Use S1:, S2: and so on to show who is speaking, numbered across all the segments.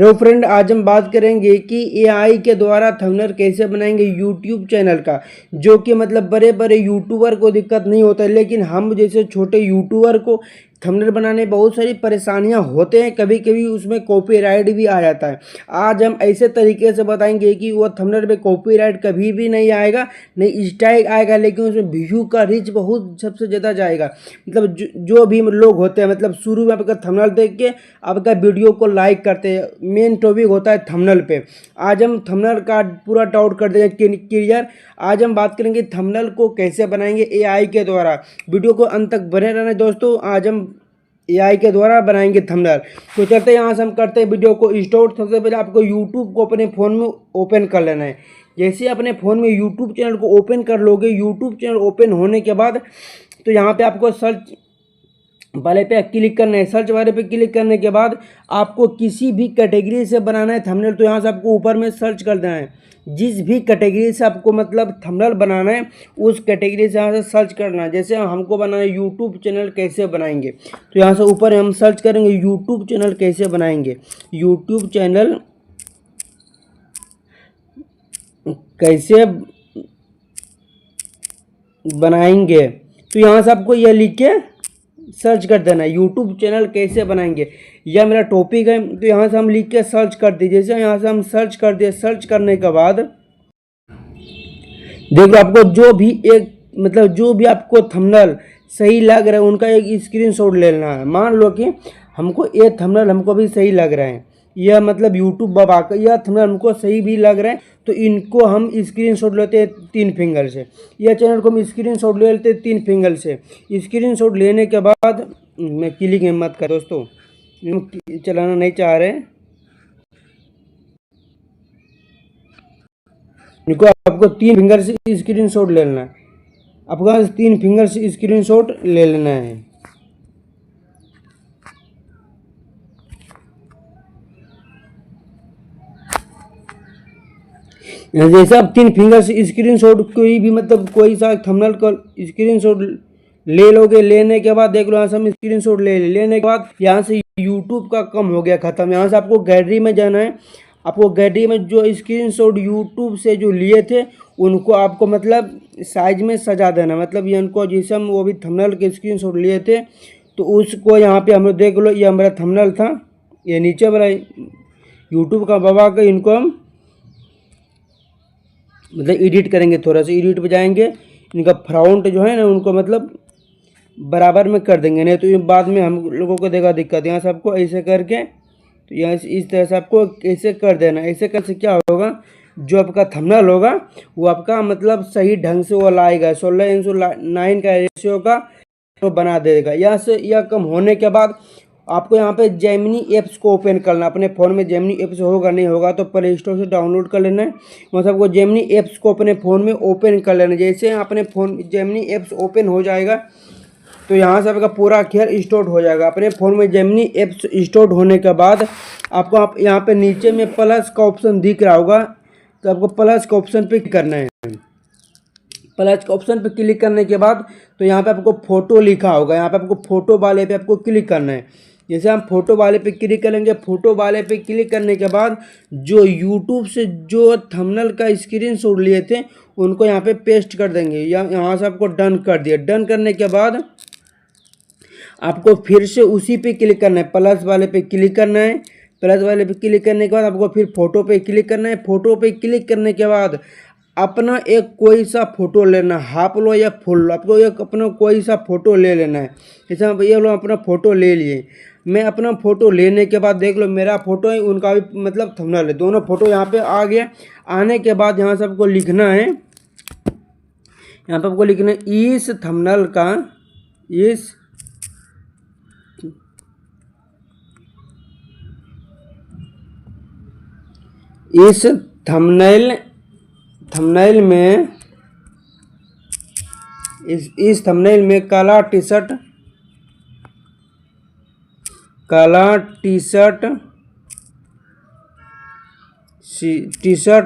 S1: Hello friend, आज हम बात करेंगे कि एआई के द्वारा थंबनेल कैसे बनाएंगे यूट्यूब चैनल का। जो कि मतलब बड़े बड़े यूट्यूबर को दिक्कत नहीं होता है, लेकिन हम जैसे छोटे यूट्यूबर को थंबनेल बनाने में बहुत सारी परेशानियां होते हैं। कभी कभी उसमें कॉपीराइट भी आ जाता है। आज हम ऐसे तरीके से बताएंगे कि वो थंबनेल पे कॉपीराइट कभी भी नहीं आएगा, नहीं स्ट्राइक आएगा, लेकिन उसमें व्यू का रीच बहुत सबसे ज़्यादा जाएगा। मतलब जो भी लोग होते हैं, मतलब शुरू में आपका थंबनेल देख के आपका वीडियो को लाइक करते हैं। मेन टॉपिक होता है थंबनेल पे। आज हम थंबनेल का पूरा डाउट कर देंगे क्लियर। आज हम बात करेंगे थंबनेल को कैसे बनाएंगे एआई के द्वारा। वीडियो को अंत तक बने रहना दोस्तों। आज हम एआई के द्वारा बनाएंगे थंबनेल। तो चलते हैं यहाँ से हम करते हैं वीडियो को स्टार्ट। सबसे पहले आपको यूट्यूब को अपने फ़ोन में ओपन कर लेना है। जैसे अपने फ़ोन में यूट्यूब चैनल को ओपन कर लोगे, यूट्यूब चैनल ओपन होने के बाद तो यहाँ पे आपको सर्च वाले पे क्लिक करना है। सर्च वाले पे क्लिक करने के बाद आपको किसी भी कैटेगरी से बनाना है थंबनेल, तो यहाँ से आपको ऊपर में सर्च कर देना है। जिस भी कैटेगरी से आपको मतलब थंबनेल बनाना है उस कैटेगरी से यहाँ से सर्च करना है। जैसे हमको बनाना है यूट्यूब चैनल कैसे बनाएंगे, तो यहाँ से ऊपर हम सर्च करेंगे यूट्यूब चैनल कैसे बनाएंगे। यूट्यूब चैनल कैसे बनाएंगे, तो यहाँ से आपको यह लिख के सर्च कर देना है यूट्यूब चैनल कैसे बनाएंगे। यह मेरा टॉपिक है, तो यहाँ से हम लिख के सर्च कर दीजिए। जैसे यहाँ से हम सर्च कर दिए, सर्च करने के बाद देखो आपको जो भी एक मतलब जो भी आपको थंबनेल सही लग रहा है उनका एक स्क्रीनशॉट ले लेना है। मान लो कि हमको ये थंबनेल हमको भी सही लग रहा है, यह मतलब यूट्यूब बाबा का यह थंबनेल हमको सही भी लग रहा है, तो इनको हम स्क्रीनशॉट लेते हैं 3 फिंगर से। यह चैनल को हम स्क्रीनशॉट ले लेते हैं 3 फिंगर से। स्क्रीनशॉट लेने के बाद मैं क्लिक मत कर दोस्तों, चलाना नहीं चाह रहे। इनको आपको 3 फिंगर से स्क्रीनशॉट ले लेना है। आपको 3 फिंगर से स्क्रीनशॉट ले लेना है। जैसे आप 3 फिंगर से स्क्रीनशॉट कोई भी मतलब कोई सा थंबनेल का स्क्रीनशॉट ले लोगे। लेने के बाद देख लो यहाँ से हम स्क्रीनशॉट लेने के बाद यहाँ से यूट्यूब का कम हो गया ख़त्म। यहाँ से आपको गैलरी में जाना है। आपको गैलरी में जो स्क्रीनशॉट यूट्यूब से जो लिए थे उनको आपको मतलब साइज में सजा देना। मतलब ये उनको जैसे हम वो भी थंबनेल के स्क्रीनशॉट लिए थे तो उसको यहाँ पे हम देख लो, ये हमारा थंबनेल था, ये नीचे वाला यूट्यूब का बाबा का। इनको हम मतलब एडिट करेंगे, थोड़ा सा एडिट पे जाएंगे। इनका फ्रंट जो है ना उनको मतलब बराबर में कर देंगे, नहीं तो ये बाद में हम लोगों को देगा दिक्कत। यहाँ से आपको ऐसे करके तो यहाँ से इस तरह से आपको ऐसे कर देना। ऐसे करने से क्या होगा, जो आपका थंबनेल होगा वो आपका मतलब सही ढंग से वो लाएगा। 16:9 का रेशियो का तो बना देगा। यहाँ से यह कम होने के बाद आपको यहाँ पे जेमिनी ऐप्स को ओपन करना। अपने फ़ोन में जेमिनी ऐप्स होगा, नहीं होगा तो प्ले स्टोर से डाउनलोड कर लेना है। मतलब आपको जेमिनी ऐप्स को अपने फ़ोन में ओपन कर लेना है। जैसे अपने फ़ोन जेमिनी ऐप्स ओपन हो जाएगा तो यहाँ से आपका पूरा खेल स्टार्ट हो जाएगा। अपने फ़ोन में जेमिनी ऐप्स स्टार्ट होने के बाद आपको आप यहाँ पे नीचे में प्लस का ऑप्शन दिख रहा होगा, तो आपको प्लस के ऑप्शन पे क्लिक करना है। प्लस के ऑप्शन पे क्लिक करने के बाद तो यहाँ पे आपको फ़ोटो लिखा होगा, यहाँ पे आपको फ़ोटो वाले पे आपको क्लिक करना है। जैसे हम फोटो वाले पे क्लिक करेंगे, फोटो वाले पे क्लिक करने के बाद जो यूट्यूब से जो थंबनेल का स्क्रीनशॉट लिए थे उनको यहाँ पे पेस्ट कर देंगे। यहाँ से आपको डन कर दिया। डन करने के बाद आपको फिर से उसी पे क्लिक करना है, प्लस वाले पे क्लिक करना है। प्लस वाले पे क्लिक करने के बाद आपको फिर फोटो पे क्लिक करना है। फोटो पे क्लिक करने के बाद अपना एक कोई सा फ़ोटो लेना, हाफ लो या फुल लो, आपको एक अपना कोई सा फ़ोटो ले लेना है। जैसे हम ये लो अपना फ़ोटो ले लिए। मैं अपना फ़ोटो लेने के बाद देख लो मेरा फ़ोटो है, उनका भी मतलब थंबनेल है, दोनों फ़ोटो यहाँ पे आ गया। आने के बाद यहाँ से आपको लिखना है, यहाँ पे आपको लिखना है इस थंबनेल का इस थंबनेल में इस थंबनेल में काला टी शर्ट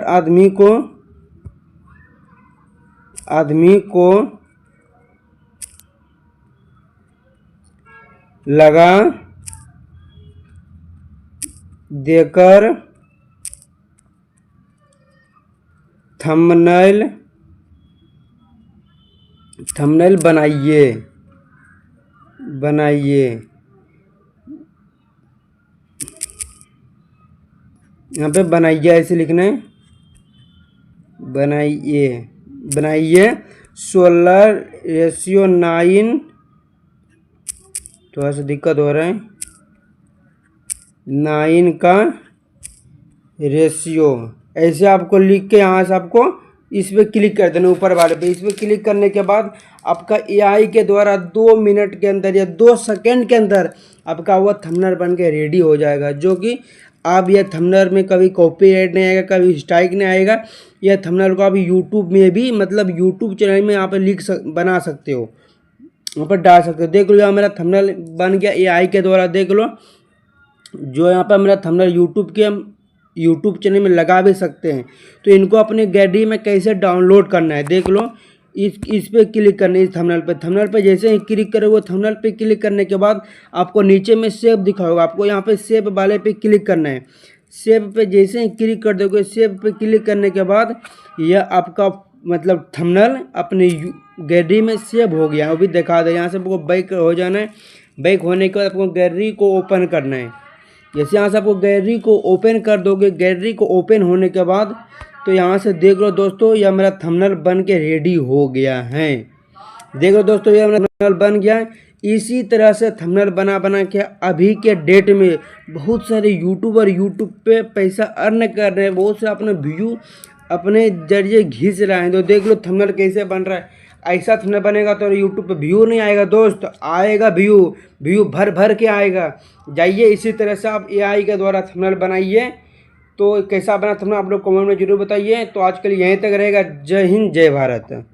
S1: आदमी को लगा देकर थंबनेल बनाइए यहाँ पे बनाइए ऐसे लिखना है, बनाइए 16:9, थोड़ा सा दिक्कत हो रहा है, 9 का रेशियो, ऐसे आपको लिख के यहाँ से आपको इस पर क्लिक कर देना, ऊपर वाले पे। इस पर क्लिक करने के बाद आपका एआई के द्वारा 2 मिनट के अंदर या 2 सेकंड के अंदर आपका वो थंबनेल बन के रेडी हो जाएगा, जो कि आप यह थंबनेल में कभी कॉपीराइट नहीं आएगा, कभी स्ट्राइक नहीं आएगा। यह थंबनेल को आप यूट्यूब में भी, मतलब यूट्यूब चैनल में यहाँ पर बना सकते हो, वहाँ पर डाल सकते हो। देख लो यहाँ मेरा थंबनेल बन गया एआई के द्वारा। देख लो जो यहाँ पर मेरा थंबनेल यूट्यूब चैनल में लगा भी सकते हैं। तो इनको अपने गैलरी में कैसे डाउनलोड करना है, देख लो। इस पे क्लिक करना है, इस थंबनेल पे जैसे ही क्लिक करोगे, थंबनेल पे क्लिक करने के बाद आपको नीचे में सेव दिखाओगे, आपको यहाँ पे सेव वाले पे क्लिक करना है। सेव पे जैसे ही क्लिक कर दोगे, सेव पे क्लिक करने के बाद यह आपका मतलब थंबनेल अपने गैलरी में सेव हो गया। अभी दिखा दे, यहाँ से आपको बैक हो जाना है। बैक होने के बाद आपको गैलरी को ओपन करना है। जैसे यहाँ से आपको गैलरी को ओपन कर दोगे, गैलरी को ओपन होने के बाद तो यहाँ से देख लो दोस्तों, यह मेरा थंबनेल बन के रेडी हो गया है। देख लो दोस्तों, यह मेरा थंबनेल बन गया है। इसी तरह से थंबनेल बना के अभी के डेट में बहुत सारे यूट्यूबर यूट्यूब पे पैसा अर्न कर रहे हैं, बहुत से अपने व्यू अपने जरिए घिस रहे हैं। तो देख लो थंबनेल कैसे बन रहा है। ऐसा थंबनेल बनेगा तो यूट्यूब पे व्यू नहीं आएगा दोस्त, आएगा व्यू भर के आएगा। जाइए इसी तरह से आप एआई के द्वारा थंबनेल बनाइए। तो कैसा बना थंबनेल आप लोग कमेंट में जरूर बताइए। तो आज के लिए यहीं तक रहेगा। जय हिंद, जय भारत।